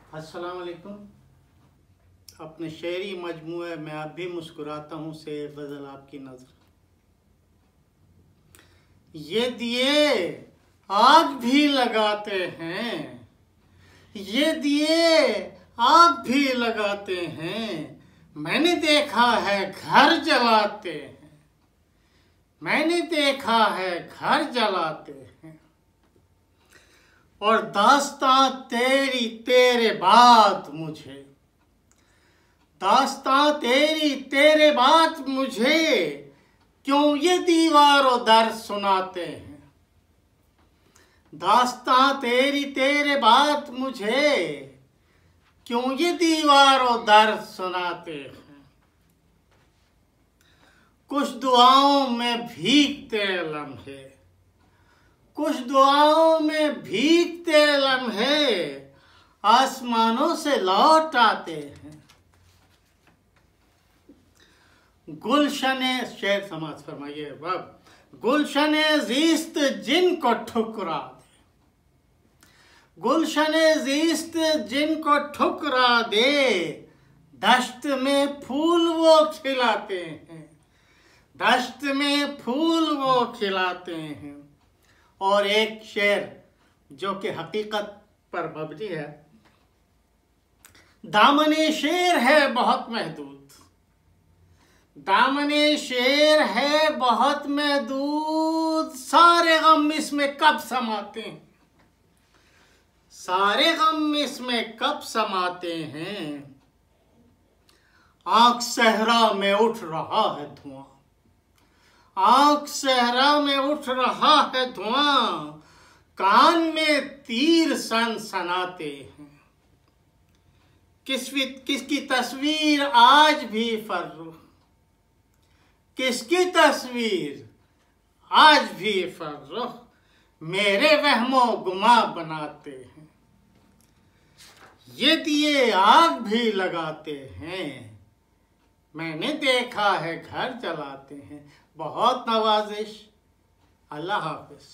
अस्सलाम वालेकुम। अपने शेरी मजमूए में अब भी मुस्कुराता हूँ से गज़ल आपकी नज़र। ये दिए आग भी लगाते हैं, ये दिए आग भी लगाते हैं। मैंने देखा है घर जलाते हैं, मैंने देखा है घर जलाते हैं। और दास्तां तेरी तेरे बाद मुझे, दास्तां तेरी तेरे बाद मुझे क्यों ये दीवारों दर सुनाते हैं। दास्तां तेरी तेरे बाद मुझे क्यों ये दीवारों दर सुनाते हैं। कुछ दुआओं में भीगते लम्हे, कुछ दुआओं में भीगते लम्हे आसमानों से लौट आते हैं। गुलशने शेर समाज फरमाइए बाब। गुलशने ज़ीस्त जिनको ठुकरा दे, गुलशने ज़ीस्त जिनको ठुकरा दे, दश्त में फूल वो खिलाते हैं, दश्त में फूल वो खिलाते हैं। और एक शेर जो कि हकीकत पर मबनी है। दामने शेर है बहुत महदूद, दामने शेर है बहुत महदूद। सारे गम इसमें कब समाते हैं, सारे गम इसमें कब समाते हैं। आंख सहरा में उठ रहा है धुआं, आंख सहरा में उठ रहा है धुआं। कान में तीर सनसनाते हैं। किसकी तस्वीर आज भी फर्रुख, किसकी तस्वीर आज भी फर्रुख मेरे वहमो गुमा बनाते हैं। ये दिए आग भी लगाते हैं, मैंने देखा है घर जलाते हैं। बहुत नवाजिश। अल्लाह हाफिज।